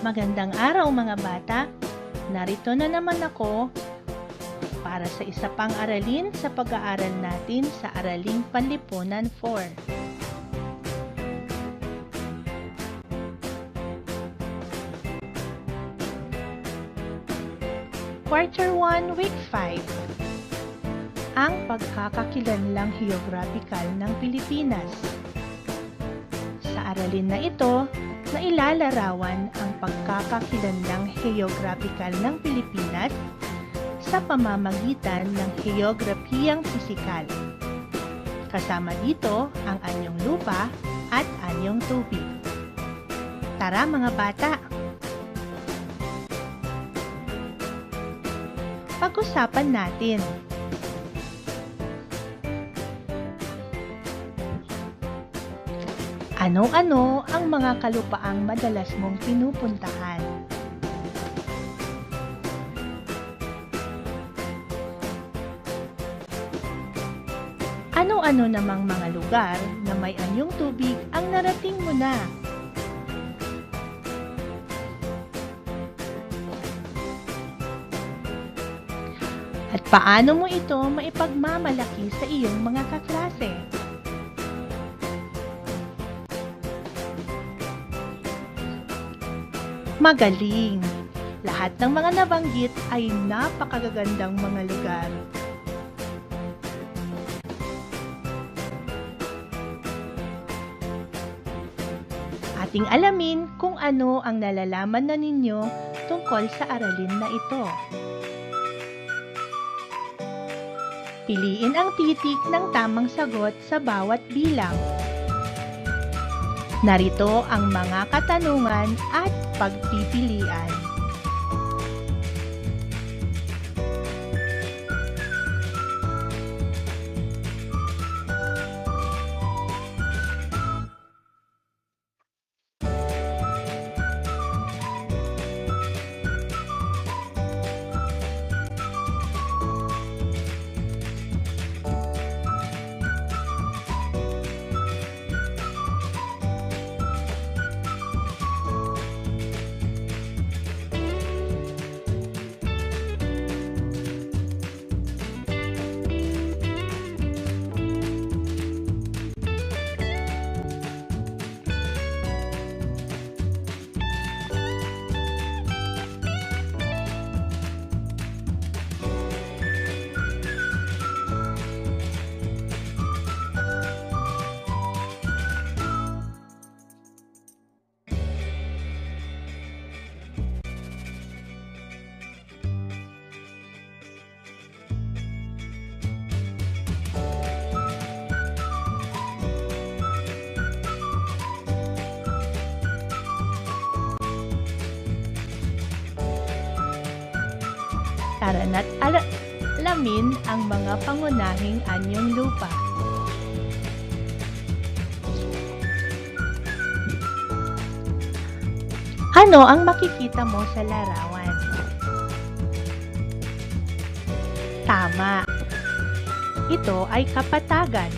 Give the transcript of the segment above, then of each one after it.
Magandang araw mga bata! Narito na naman ako para sa isa pang aralin sa pag-aaral natin sa Araling Panlipunan 4. Quarter 1, Week 5. Ang pagkakakilanlang heographikal ng Pilipinas. Sa aralin na ito, nailalarawan ang pagkakakilanlang heographikal ng Pilipinas sa pamamagitan ng heograpiyang pisikal. Kasama dito ang anyong lupa at anyong tubig. Tara mga bata! Pag-usapan natin. Ano-ano ang mga kalupaang madalas mong pinupuntahan? Ano-ano namang mga lugar na may anyong tubig ang narating mo na? At paano mo ito maipagmamalaki sa iyong mga kaklase? Magaling! Lahat ng mga nabanggit ay napakagagandang mga lugar. Ating alamin kung ano ang nalalaman na ninyo tungkol sa aralin na ito. Piliin ang titik ng tamang sagot sa bawat bilang. Narito ang mga katanungan at pagpipilian. Tara na't alamin ang mga pangunahing anyong lupa. Ano ang makikita mo sa larawan? Tama! Ito ay kapatagan.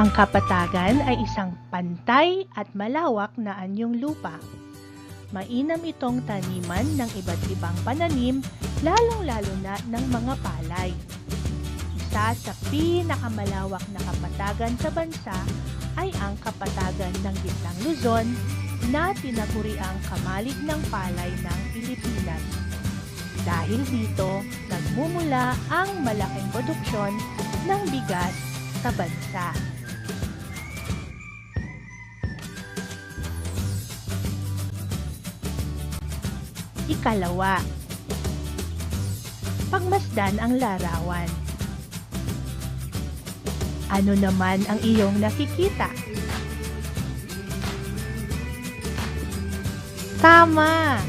Ang kapatagan ay isang pantay at malawak na anyong lupa. Mainam itong taniman ng iba't ibang pananim, lalong-lalo na ng mga palay. Isa sa pinakamalawak na kapatagan sa bansa ay ang kapatagan ng Gitnang Luzon na tinaguriang kamalig ng palay ng Pilipinas. Dahil dito, nagmumula ang malaking produksyon ng bigas sa bansa. Ikalawa, pagmasdan ang larawan. Ano naman ang iyong nakikita? Tama!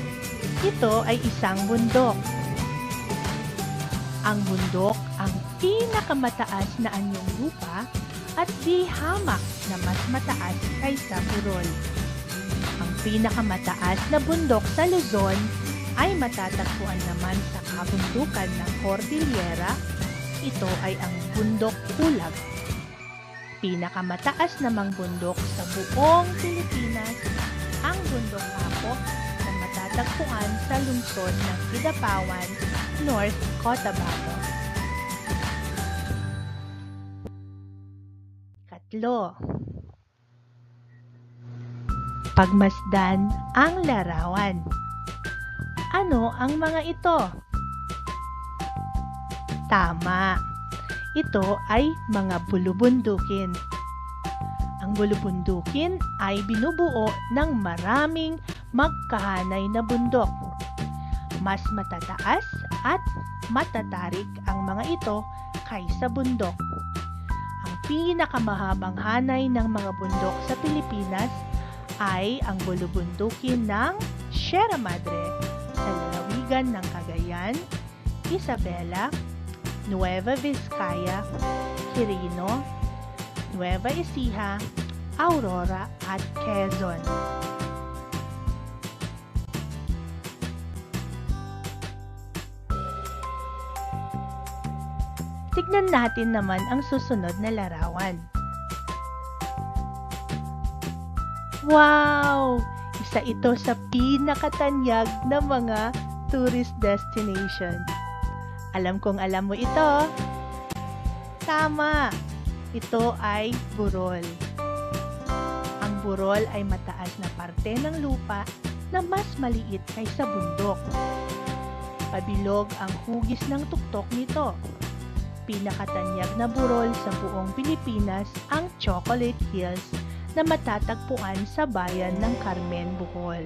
Ito ay isang bundok. Ang bundok ang pinakamataas na anyong lupa at di hamak na mas mataas kaysa burol. Ang pinakamataas na bundok sa Luzon ay matatagpuan naman sa kabundukan ng Cordillera. Ito ay ang Bundok Pulag. Pinakamataas namang bundok sa buong Pilipinas ang bundok Apok na matatagpuan sa lungsod ng Kidapawan, North Cotabato. Ikatlo, pagmasdan ang larawan. Ano ang mga ito? Tama, ito ay mga bulubundukin. Ang bulubundukin ay binubuo ng maraming magkahanay na bundok. Mas matataas at matatarik ang mga ito kaysa bundok. Ang pinakamahabang hanay ng mga bundok sa Pilipinas ay ang bulubundukin ng Sierra Madre sa lalawigan ng Cagayan, Isabela, Nueva Vizcaya, Quirino, Nueva Ecija, Aurora at Quezon. Tignan natin naman ang susunod na larawan. Wow! Isa ito sa pinakatanyag na mga tourist destination. Alam kong alam mo ito. Tama! Ito ay burol. Ang burol ay mataas na parte ng lupa na mas maliit kaysa bundok. Pabilog ang hugis ng tuktok nito. Pinakatanyag na burol sa buong Pilipinas ang Chocolate Hills na matatagpuan sa bayan ng Carmen, Bohol.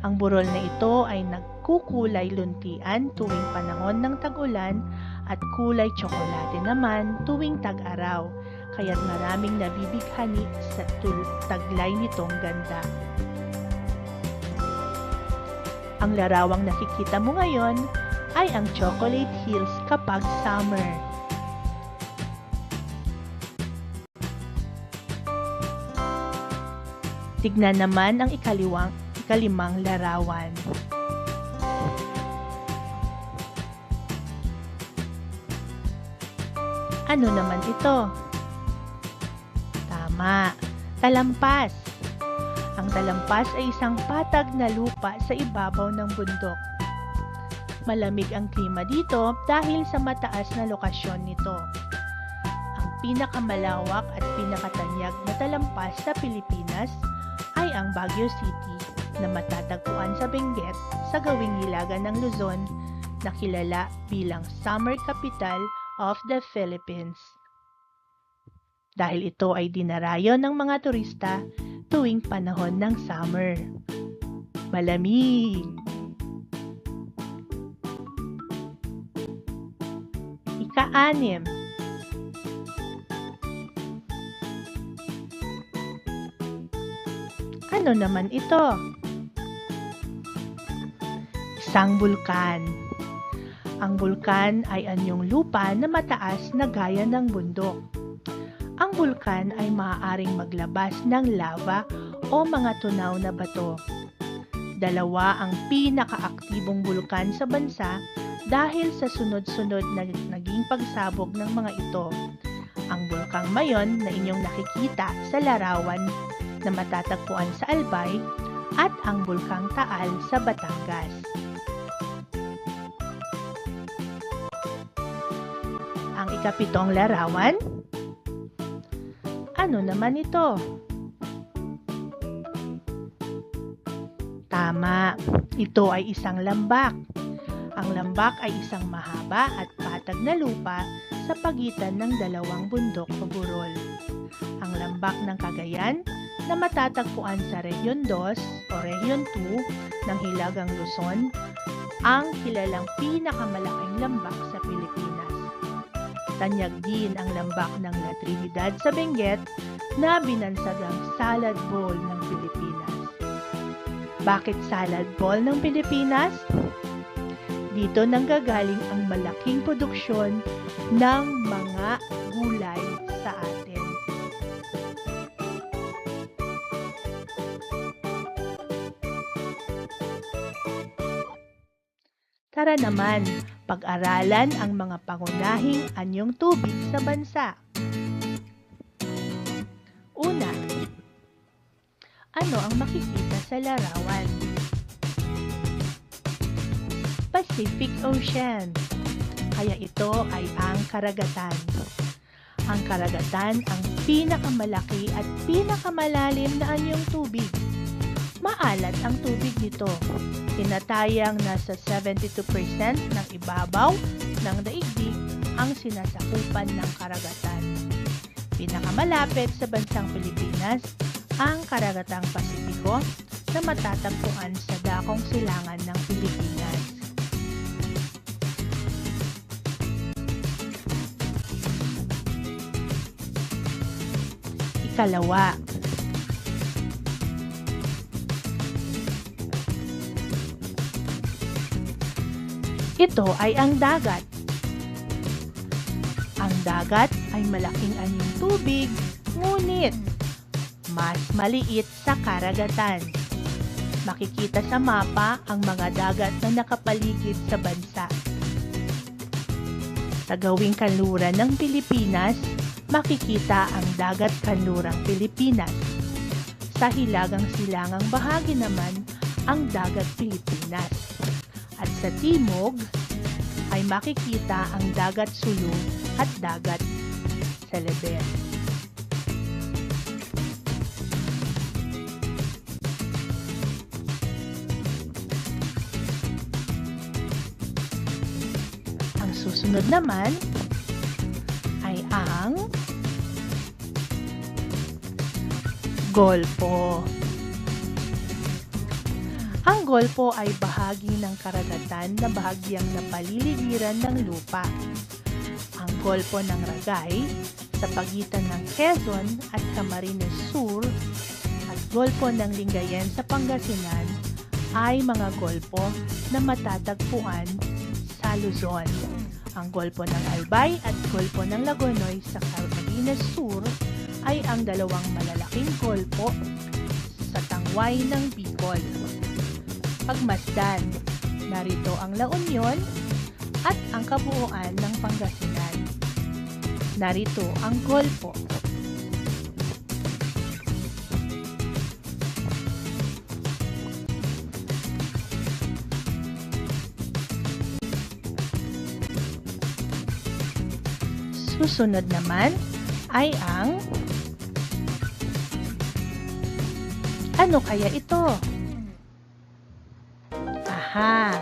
Ang burol na ito ay nagkukulay luntian tuwing panahon ng tag-ulan at kulay tsokolate naman tuwing tag-araw, kaya't maraming nabibighani sa taglay nitong ganda. Ang larawang nakikita mo ngayon ay ang Chocolate Hills kapag summer. Tignan naman ang ikalimang larawan. Ano naman ito? Tama, talampas. Ang talampas ay isang patag na lupa sa ibabaw ng bundok. Malamig ang klima dito dahil sa mataas na lokasyon nito. Ang pinakamalawak at pinakatanyag na talampas sa Pilipinas ay ang Baguio City na matatagpuan sa Benguet sa gawing hilaga ng Luzon na kilala bilang Summer Capital of the Philippines. Dahil ito ay dinarayo ng mga turista tuwing panahon ng summer. Malamig! Ika-6, ano naman ito? Isang bulkan. Ang bulkan ay anyong lupa na mataas na gaya ng bundok. Ang bulkan ay maaaring maglabas ng lava o mga tunaw na bato. Dalawa ang pinakaaktibong bulkan sa bansa dahil sa sunod-sunod na naging pagsabog ng mga ito. Ang bulkang Mayon na inyong nakikita sa larawan na matatagpuan sa Albay at ang bulkang Taal sa Batangas. Ang ikapitong larawan, ano naman ito? Tama, ito ay isang lambak. Ang lambak ay isang mahaba at patag na lupa sa pagitan ng dalawang bundok o burol. Ang lambak ng Cagayan na matatagpuan sa Region 2 o Region 2 ng Hilagang Luzon, ang kilalang pinakamalaking lambak sa Pilipinas. Tanyag din ang lambak ng La Trinidad sa Benguet na binansagang salad bowl ng Pilipinas. Bakit salad bowl ng Pilipinas? Dito nanggagaling ang malaking produksyon ng mga gulay sa atin. Tara naman, pag-aralan ang mga pangunahing anyong tubig sa bansa. Una, ano ang makikita sa larawan? Pacific Ocean. Kaya ito ay ang karagatan. Ang karagatan ang pinakamalaki at pinakamalalim na anyong tubig. Maalat ang tubig nito. Tinatayang nasa 72% ng ibabaw ng daigdig ang sinasakupan ng karagatan. Pinakamalapit sa bansang Pilipinas ang karagatang Pasipiko na matatagpuan sa dakong silangan ng Pilipinas. Ikalawa, ito ay ang dagat. Ang dagat ay malaking anyong tubig, ngunit mas maliit sa karagatan. Makikita sa mapa ang mga dagat na nakapaligid sa bansa. Sa gawing kanluran ng Pilipinas, makikita ang dagat kanlurang Pilipinas. Sa hilagang silangang bahagi naman ang dagat Pilipinas. At sa timog ay makikita ang dagat Sulu at dagat Celebes. Ang susunod naman ay ang Golpo. Ang Golpo ay bahagi ng karagatan na bahagyang napaliligiran ng lupa. Ang Golpo ng Ragay sa pagitan ng Quezon at Camarines Sur at Golpo ng Lingayen sa Pangasinan ay mga golpo na matatagpuan sa Luzon. Ang Golpo ng Albay at Golpo ng Lagonoy sa Camarines Sur ay ang dalawang malalaking golpo sa tangway ng Bicol. Pagmasdan, narito ang La Union at ang kabuuan ng Pangasinan. Narito ang Golpo. Susunod naman ay ang ano kaya ito? Aha!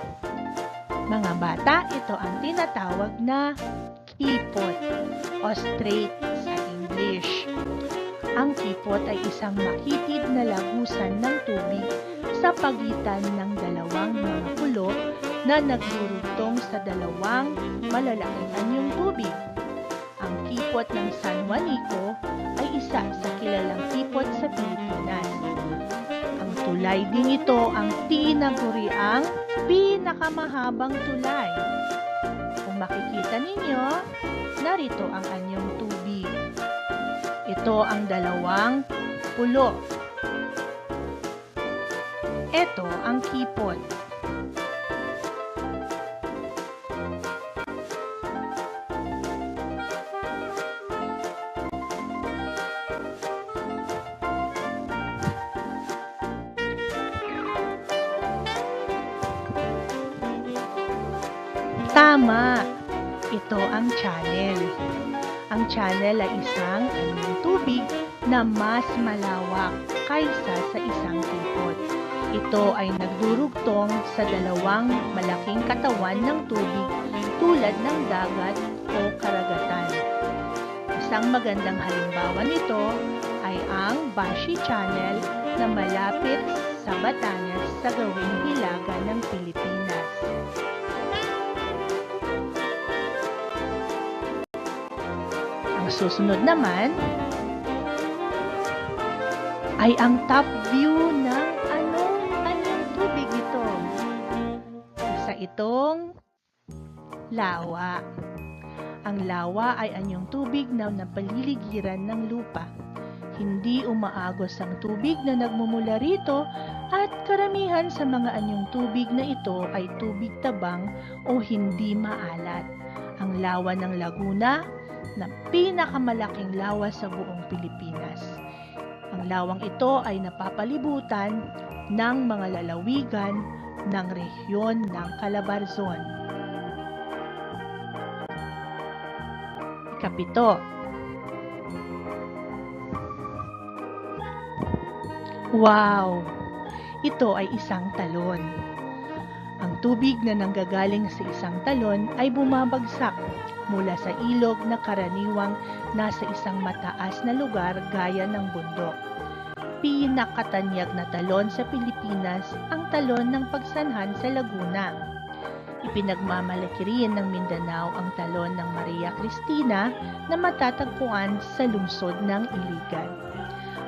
Mga bata, ito ang tinatawag na kipot o strait sa English. Ang kipot ay isang makitid na lagusan ng tubig sa pagitan ng dalawang mga pulo na nagdurugtong sa dalawang malalaking anyong tubig. Ang kipot ng San Juanico ay isa sa kilalang kipot sa Pilipinas. Ang tulay din ito ang tinaguriang pinakamahabang tulay. Kung makikita ninyo, narito ang anyong tubig. Ito ang dalawang pulo. Ito ang kipot. Tama! Ito ang channel. Ang channel ay isang anyong tubig na mas malawak kaysa sa isang kipot. Ito ay nagdurugtong sa dalawang malaking katawan ng tubig tulad ng dagat o karagatan. Isang magandang halimbawa nito ay ang Bashi Channel na malapit sa Batanes sa gawing hilaga ng Pilipinas. Ang susunod naman ay ang top view ng anong tubig ito. Isa itong lawa. Ang lawa ay anyong tubig na napaliligiran ng lupa. Hindi umaagos ang tubig na nagmumula rito at karamihan sa mga anyong tubig na ito ay tubig tabang o hindi maalat. Ang lawa ng Laguna na pinakamalaking lawa sa buong Pilipinas. Ang lawang ito ay napapalibutan ng mga lalawigan ng rehiyon ng Calabarzon. Ikapito. Wow! Ito ay isang talon. Ang tubig na nanggagaling sa isang talon ay bumabagsak mula sa ilog na karaniwang nasa isang mataas na lugar gaya ng bundok. Pinakatanyag na talon sa Pilipinas ang talon ng Pagsanhan sa Laguna. Ipinagmamalaki rin ng Mindanao ang talon ng Maria Cristina na matatagpuan sa lungsod ng Iligan.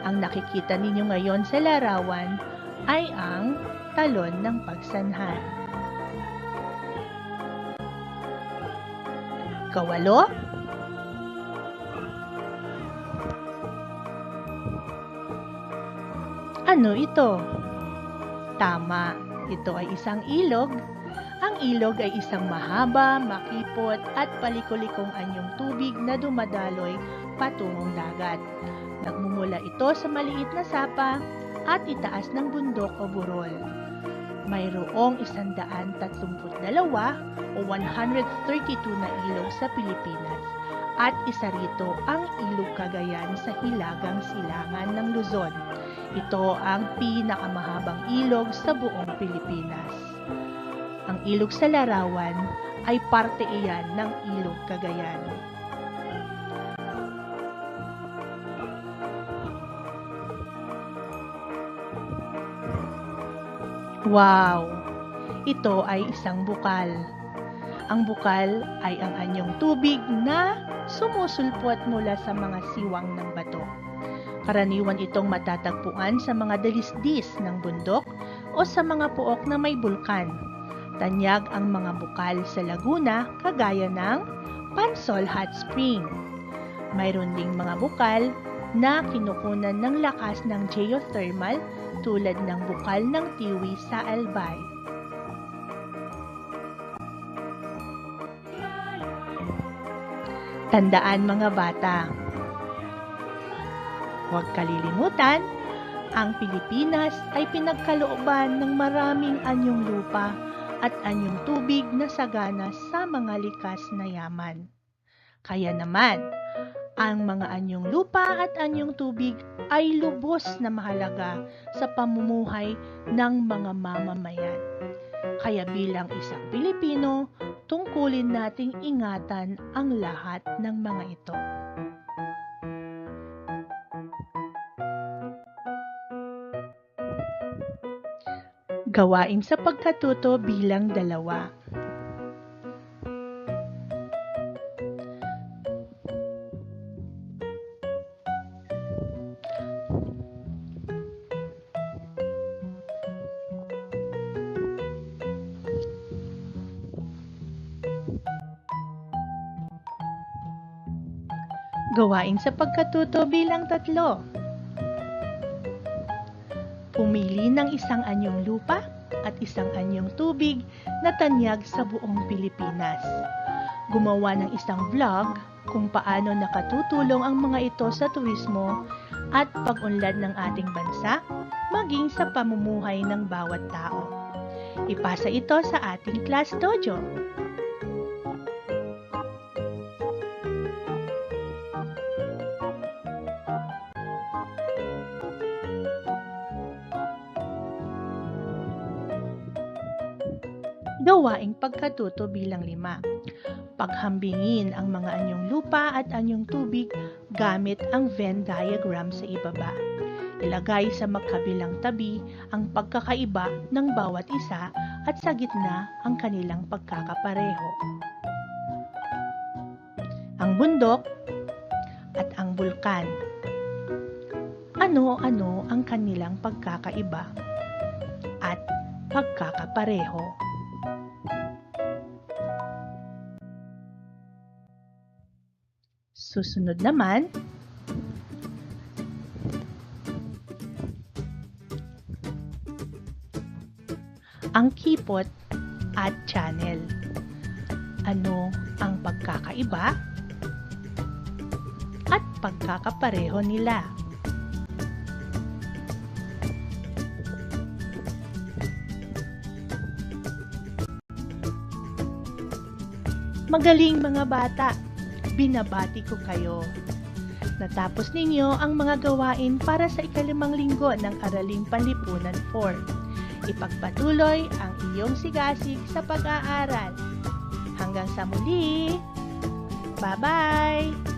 Ang nakikita ninyo ngayon sa larawan ay ang talon ng Pagsanhan. Kawalo. Ano ito? Tama, ito ay isang ilog. Ang ilog ay isang mahaba, makipot at palikulikong anyong tubig na dumadaloy patungong dagat. Nagmumula ito sa maliit na sapa at itaas ng bundok o burol. Mayroong 132 o 132 na ilog sa Pilipinas at isa rito ang Ilog Cagayan sa Hilagang Silangan ng Luzon. Ito ang pinakamahabang ilog sa buong Pilipinas. Ang ilog sa larawan ay parte iyan ng Ilog Cagayan. Wow! Ito ay isang bukal. Ang bukal ay ang anyong tubig na sumusulpot mula sa mga siwang ng bato. Karaniwan itong matatagpuan sa mga dalisdis ng bundok o sa mga puok na may bulkan. Tanyag ang mga bukal sa Laguna kagaya ng Pansol Hot Spring. Mayroon ding mga bukal na kinukunan ng lakas ng geothermal tulad ng bukal ng Tiwi sa Albay. Tandaan mga bata, huwag kalilimutan, ang Pilipinas ay pinagkalooban ng maraming anyong lupa at anyong tubig na sagana sa mga likas na yaman. Kaya naman, ang mga anyong lupa at anyong tubig ay lubos na mahalaga sa pamumuhay ng mga mamamayan. Kaya bilang isang Pilipino, tungkulin nating ingatan ang lahat ng mga ito. Gawain sa pagkatuto bilang 2. Gawain sa pagkatuto bilang 3. Pumili ng isang anyong lupa at isang anyong tubig na tanyag sa buong Pilipinas. Gumawa ng isang vlog kung paano nakatutulong ang mga ito sa turismo at pag-unlad ng ating bansa, maging sa pamumuhay ng bawat tao. Ipasa ito sa ating class dojo. Gawaing pagkatuto bilang 5. Paghambingin ang mga anyong lupa at anyong tubig gamit ang Venn diagram sa ibaba. Ilagay sa magkabilang tabi ang pagkakaiba ng bawat isa at sa gitna ang kanilang pagkakapareho. Ang bundok at ang bulkan. Ano-ano ang kanilang pagkakaiba at pagkakapareho? Susunod naman, ang kipot at channel. Ano ang pagkakaiba at pagkakapareho nila? Magaling mga bata! Binabati ko kayo. Natapos ninyo ang mga gawain para sa ika-5 linggo ng Araling Panlipunan 4. Ipagpatuloy ang iyong sigasig sa pag-aaral. Hanggang sa muli! Bye-bye!